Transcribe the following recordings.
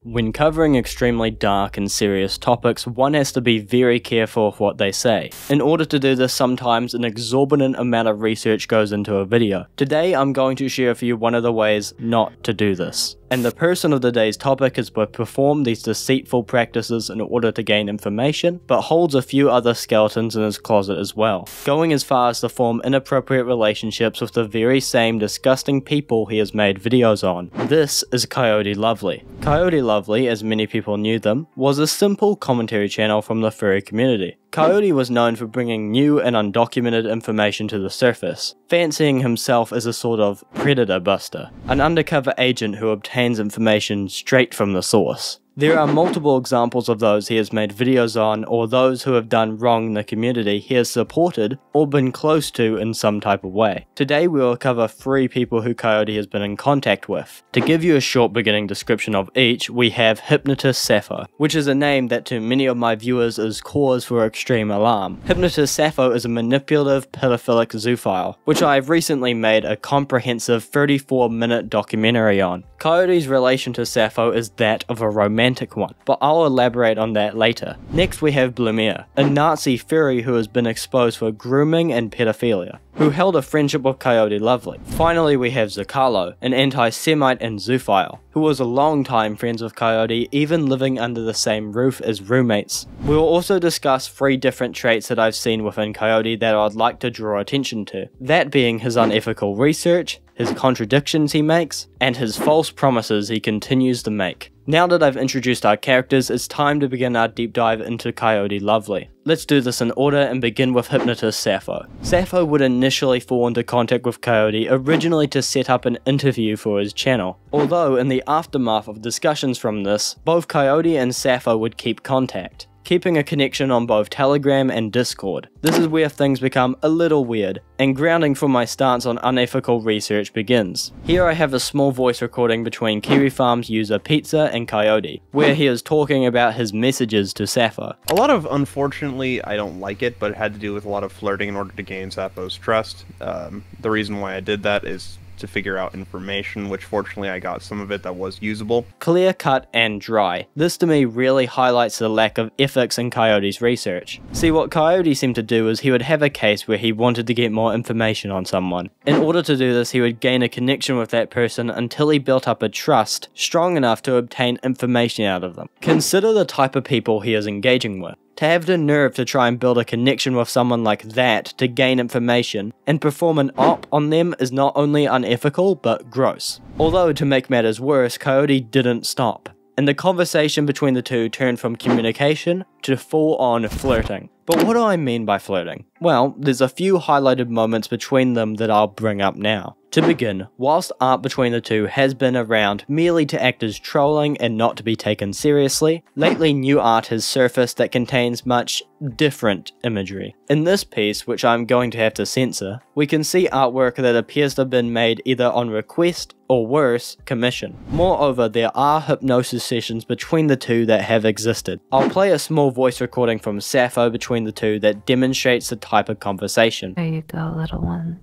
When covering extremely dark and serious topics, one has to be very careful of what they say. In order to do this, sometimes an exorbitant amount of research goes into a video. Today I'm going to share with you one of the ways not to do this. And the person of the day's topic is to perform these deceitful practices in order to gain information, but holds a few other skeletons in his closet as well, going as far as to form inappropriate relationships with the very same disgusting people he has made videos on. This is Coyote Lovely. Coyote Lovely, as many people knew them, was a simple commentary channel from the furry community. Coyote was known for bringing new and undocumented information to the surface, fancying himself as a sort of predator buster, an undercover agent who obtains information straight from the source. There are multiple examples of those he has made videos on, or those who have done wrong in the community he has supported or been close to in some type of way. Today we will cover 3 people who Coyote has been in contact with. To give you a short beginning description of each, we have Hypnotist Sappho, which is a name that to many of my viewers is cause for extreme alarm. Hypnotist Sappho is a manipulative pedophilic zoophile, which I have recently made a comprehensive 34-minute documentary on. Coyote's relation to Sappho is that of a romantic one, but I'll elaborate on that later. Next we have Blumiere, a Nazi furry who has been exposed for grooming and pedophilia, who held a friendship with Coyote Lovely. Finally we have Zrcarlo, an anti-Semite and zoophile, who was a long time friends with Coyote, even living under the same roof as roommates. We will also discuss 3 different traits that I've seen within Coyote that I'd like to draw attention to, that being his unethical research, his contradictions he makes, and his false promises he continues to make. Now that I've introduced our characters, it's time to begin our deep dive into Coyote Lovely. Let's do this in order and begin with Hypnotist Sappho. Sappho would initially fall into contact with Coyote originally to set up an interview for his channel, although in the aftermath of discussions from this, both Coyote and Sappho would keep contact, keeping a connection on both Telegram and Discord. This is where things become a little weird, and grounding for my stance on unethical research begins. Here I have a small voice recording between Kiwi Farms user Pizza and Coyote, where he is talking about his messages to Sappho. A lot of, unfortunately, I don't like it, but it had to do with a lot of flirting in order to gain Sappho's trust. The reason why I did that is to figure out information, which fortunately I got some of it that was usable. Clear cut and dry. This to me really highlights the lack of ethics in Coyote's research. See, what Coyote seemed to do is he would have a case where he wanted to get more information on someone. In order to do this, he would gain a connection with that person until he built up a trust strong enough to obtain information out of them. Consider the type of people he is engaging with. To have the nerve to try and build a connection with someone like that to gain information and perform an op on them is not only unethical, but gross. Although, to make matters worse, Coyote didn't stop, and the conversation between the two turned from communication to full-on flirting. But what do I mean by flirting? Well, there's a few highlighted moments between them that I'll bring up now. To begin, whilst art between the two has been around merely to act as trolling and not to be taken seriously, lately new art has surfaced that contains much different imagery. In this piece, which I'm going to have to censor, we can see artwork that appears to have been made either on request or worse, commission. Moreover, there are hypnosis sessions between the two that have existed. I'll play a small voice recording from Sappho between the two that demonstrates the type of conversation. There you go, little one.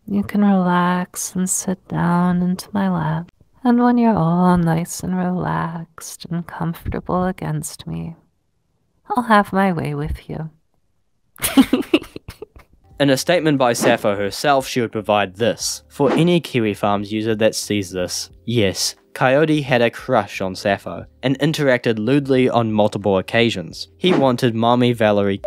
You can relax and sit down into my lap. And when you're all nice and relaxed and comfortable against me, I'll have my way with you. In a statement by Sappho herself, she would provide this. For any Kiwi Farms user that sees this, yes, Coyote had a crush on Sappho, and interacted lewdly on multiple occasions. He wanted Mommy Valerie.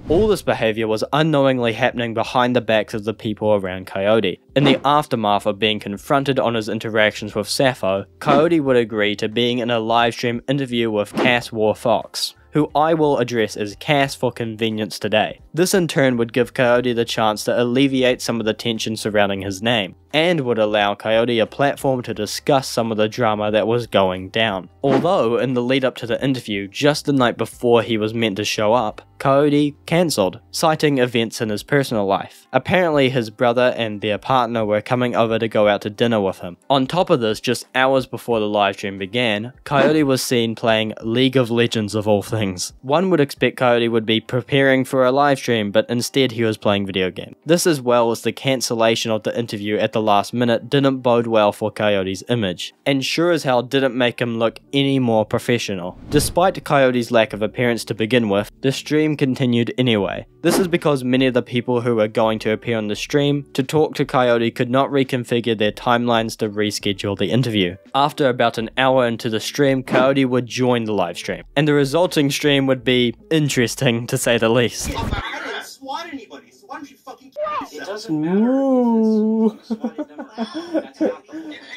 All this behaviour was unknowingly happening behind the backs of the people around Coyote. In the aftermath of being confronted on his interactions with Sappho, Coyote would agree to being in a livestream interview with Cass War Fox, who I will address as Cass for convenience today. This in turn would give Coyote the chance to alleviate some of the tension surrounding his name, and would allow Coyote a platform to discuss some of the drama that was going down. Although, in the lead up to the interview, just the night before he was meant to show up, Coyote cancelled, citing events in his personal life. Apparently his brother and their partner were coming over to go out to dinner with him. On top of this, just hours before the livestream began, Coyote was seen playing League of Legends of all things. One would expect Coyote would be preparing for a livestream stream, but instead he was playing video games. This, as well as the cancellation of the interview at the last minute, didn't bode well for Coyote's image, and sure as hell didn't make him look any more professional. Despite Coyote's lack of appearance to begin with, the stream continued anyway. This is because many of the people who were going to appear on the stream to talk to Coyote could not reconfigure their timelines to reschedule the interview. After about an hour into the stream, Coyote would join the live stream, and the resulting stream would be interesting to say the least. I didn't swat anybody, so why don't you fucking It doesn't matter.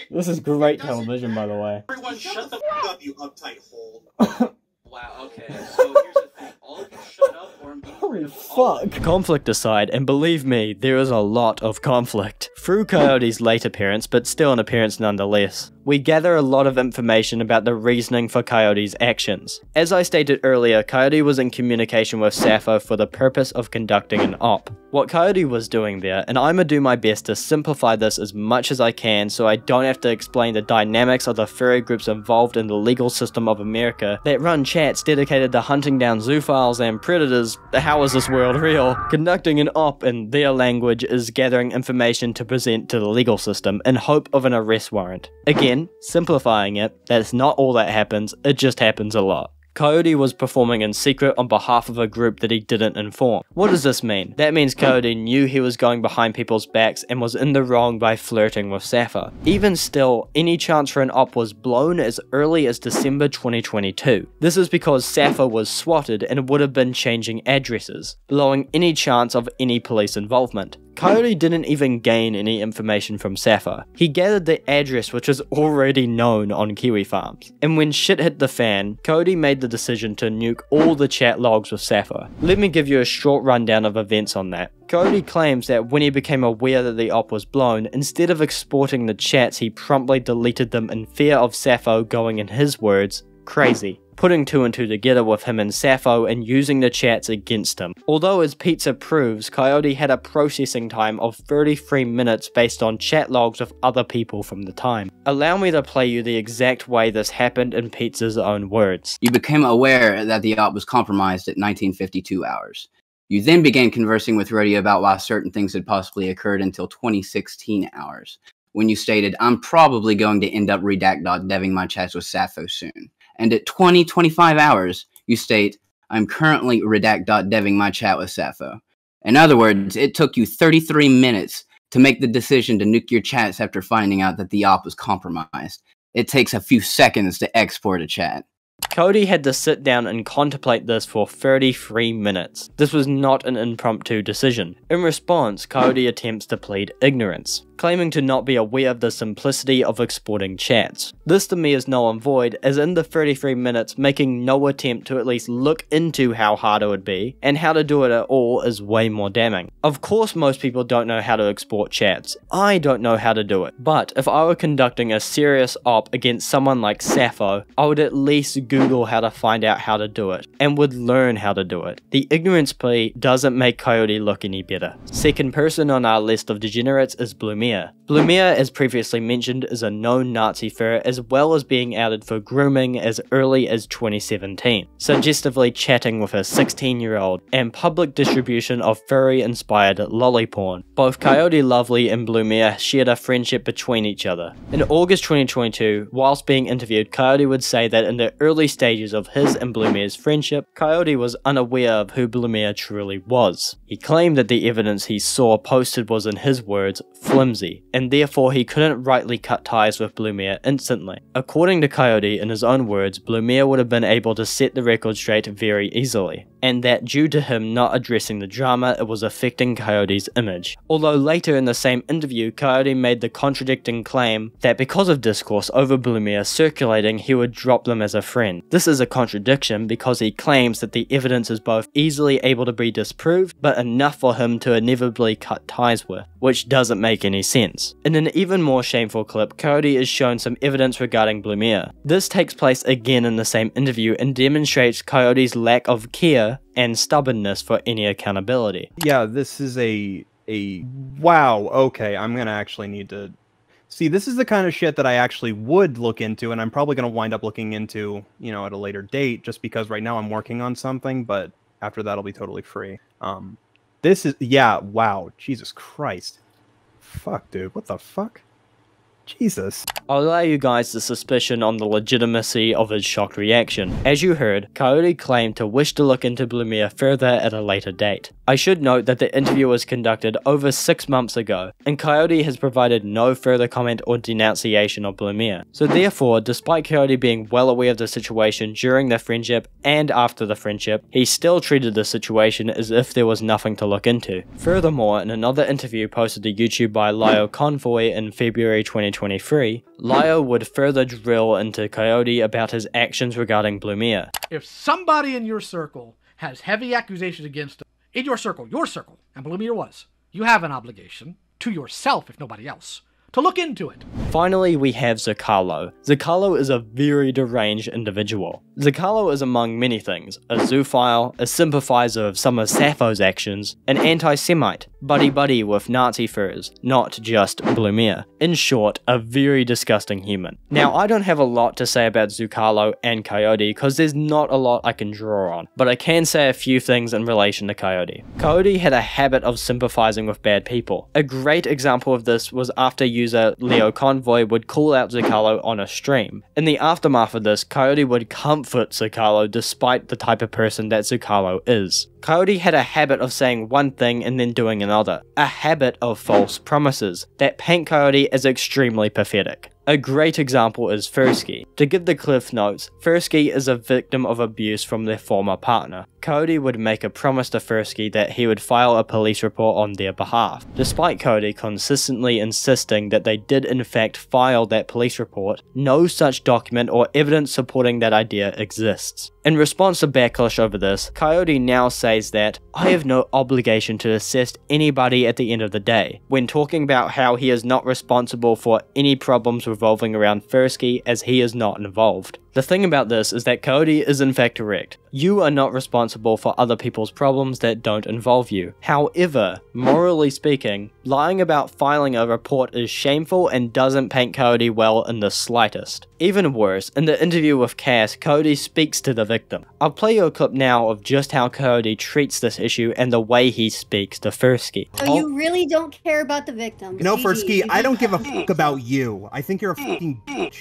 This is great television, by the way. Everyone shut the f up, you uptight hole. Wow, okay, so here's the thing. All of you shut up or I'm being Holy fuck. Conflict aside, and believe me, there is a lot of conflict. Through Coyote's late appearance, but still an appearance nonetheless, we gather a lot of information about the reasoning for Coyote's actions. As I stated earlier, Coyote was in communication with Sappho for the purpose of conducting an op. What Coyote was doing there, and I'ma do my best to simplify this as much as I can so I don't have to explain the dynamics of the furry groups involved in the legal system of America that run chats dedicated to hunting down zoophiles and predators. How is this world real? Conducting an op in their language is gathering information to present to the legal system in hope of an arrest warrant. Again, simplifying it, that's not all that happens, it just happens a lot. Coyote was performing in secret on behalf of a group that he didn't inform. What does this mean? That means Coyote knew he was going behind people's backs and was in the wrong by flirting with Sappho. Even still, any chance for an op was blown as early as December 2022. This is because Sappho was swatted and would have been changing addresses, blowing any chance of any police involvement. Coyote didn't even gain any information from Sappho. He gathered the address which was already known on Kiwi farms. And when shit hit the fan, Coyote made the decision to nuke all the chat logs with Sappho. Let me give you a short rundown of events on that. Coyote claims that when he became aware that the op was blown, instead of exporting the chats, he promptly deleted them in fear of Sappho going, in his words, crazy, putting two and two together with him and Sappho and using the chats against him. Although, as pizza proves, Coyote had a processing time of 33 minutes based on chat logs of other people from the time. Allow me to play you the exact way this happened in Pizza's own words. You became aware that the op was compromised at 1952 hours. You then began conversing with Radio about why certain things had possibly occurred until 2016 hours, when you stated, I'm probably going to end up redact.deving my chats with Sappho soon. And at 20:25 hours, you state, I'm currently redact.deving my chat with Sappho. In other words, it took you 33 minutes to make the decision to nuke your chats after finding out that the op was compromised. It takes a few seconds to export a chat. Coyote had to sit down and contemplate this for 33 minutes. This was not an impromptu decision. In response, Coyote attempts to plead ignorance, claiming to not be aware of the simplicity of exporting chats. This to me is null and void, as in the 33 minutes making no attempt to at least look into how hard it would be, and how to do it at all is way more damning. Of course most people don't know how to export chats. I don't know how to do it. But if I were conducting a serious op against someone like Sappho, I would at least Google how to find out how to do it, and would learn how to do it. The ignorance plea doesn't make Coyote look any better. Second person on our list of degenerates is Blumiere. Blumiere, as previously mentioned, is a known Nazi furry, as well as being outed for grooming as early as 2017, suggestively chatting with a 16-year-old, and public distribution of furry-inspired lolly porn. Both Coyote Lovely and Blumiere shared a friendship between each other. In August 2022, whilst being interviewed, Coyote would say that in the early stages of his and Blumiere's friendship, Coyote was unaware of who Blumiere truly was. He claimed that the evidence he saw posted was, in his words, flimsy, and therefore he couldn't rightly cut ties with Blumiere instantly. According to Coyote, in his own words, Blumiere would have been able to set the record straight very easily, and that due to him not addressing the drama, it was affecting Coyote's image. Although later in the same interview, Coyote made the contradicting claim that because of discourse over Blumiere circulating, he would drop them as a friend. This is a contradiction because he claims that the evidence is both easily able to be disproved, but enough for him to inevitably cut ties with, which doesn't make any sense. In an even more shameful clip, Coyote is shown some evidence regarding Blumiere. This takes place again in the same interview and demonstrates Coyote's lack of care and stubbornness for any accountability. Yeah, this is a wow, okay, I'm gonna actually need to see, this is the kind of shit that I actually would look into, and I'm probably gonna wind up looking into, you know, at a later date, just because right now I'm working on something, but after that I'll be totally free. This is, yeah, wow. Jesus Christ. Fuck, dude. What the fuck? Jesus. I'll allow you guys the suspicion on the legitimacy of his shocked reaction. As you heard, Coyote claimed to wish to look into Blumiere further at a later date. I should note that the interview was conducted over 6 months ago, and Coyote has provided no further comment or denunciation of Blumiere. So therefore, despite Coyote being well aware of the situation during the friendship and after the friendship, he still treated the situation as if there was nothing to look into. Furthermore, in another interview posted to YouTube by Lio Convoy in February 2023, Lio would further drill into Coyote about his actions regarding Blumiere. If somebody in your circle has heavy accusations against them, in your circle, and Blumiere was, you have an obligation, to yourself if nobody else, to look into it. Finally, we have Zrcarlo. Zrcarlo is a very deranged individual. Zrcarlo is among many things, a zoophile, a sympathizer of some of Sappho's actions, an anti-Semite, buddy-buddy with Nazi furs, not just Blumiere. In short, a very disgusting human. Now, I don't have a lot to say about Zrcarlo and Coyote because there's not a lot I can draw on, but I can say a few things in relation to Coyote. Coyote had a habit of sympathizing with bad people. A great example of this was after user Lio Convoy would call out Zrcarlo on a stream. In the aftermath of this, Coyote would comfort Zrcarlo despite the type of person that Zrcarlo is. Coyote had a habit of saying one thing and then doing another, a habit of false promises that paint Coyote as extremely pathetic. A great example is Fursky. To give the cliff notes, Fursky is a victim of abuse from their former partner. Coyote would make a promise to Fursky that he would file a police report on their behalf. Despite Coyote consistently insisting that they did in fact file that police report, no such document or evidence supporting that idea exists. In response to backlash over this, Coyote now says that, "I have no obligation to assist anybody at the end of the day," when talking about how he is not responsible for any problems revolving around Fursky as he is not involved. The thing about this is that Coyote is in fact correct. You are not responsible for other people's problems that don't involve you. However, morally speaking, lying about filing a report is shameful and doesn't paint Coyote well in the slightest. Even worse, in the interview with Cass, Coyote speaks to the victim. I'll play you a clip now of just how Coyote treats this issue and the way he speaks to Fursky. So you really don't care about the victim? No, Fursky, I don't give a fuck about you. I think you're a fucking bitch.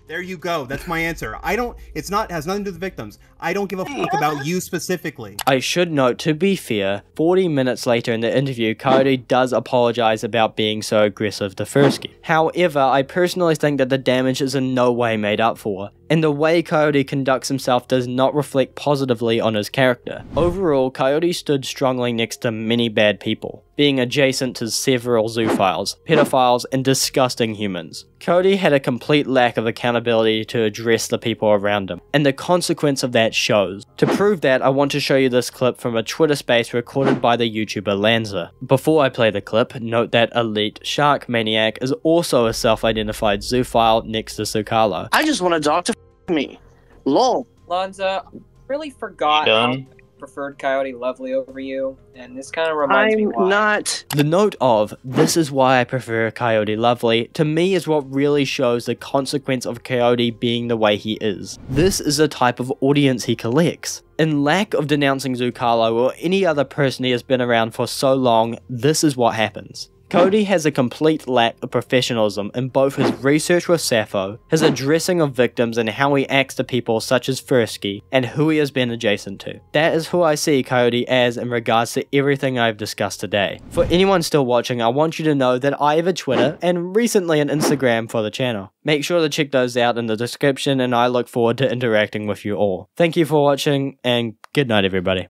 There you go. That's my answer. Has nothing to do with the victims. I don't give a fuck about you specifically. I should note, to be fair, 40 minutes later in the interview, Coyote does apologize about being so aggressive to Fursky. However, I personally think that the damage is in no way made up for, and the way Coyote conducts himself does not reflect positively on his character. Overall, Coyote stood strongly next to many bad people, being adjacent to several zoophiles, pedophiles, and disgusting humans. Coyote had a complete lack of accountability to address the people around him, and the consequence of that shows. To prove that, I want to show you this clip from a Twitter space recorded by the YouTuber Lanza. Before I play the clip, note that Elite Shark Maniac is also a self-identified zoophile next to Zrcarlo. I just want a dog to me. Lol. Lanza, I really forgot how I preferred Coyote Lovely over you, and this kind of reminds me why. I'm not. The note of, "This is why I prefer Coyote Lovely," to me is what really shows the consequence of Coyote being the way he is. This is the type of audience he collects. In lack of denouncing Zrcarlo or any other person he has been around for so long, this is what happens. Coyote has a complete lack of professionalism in both his research with Sappho, his addressing of victims and how he acts to people such as Fursky, and who he has been adjacent to. That is who I see Coyote as in regards to everything I've discussed today. For anyone still watching, I want you to know that I have a Twitter and recently an Instagram for the channel. Make sure to check those out in the description, and I look forward to interacting with you all. Thank you for watching, and good night everybody.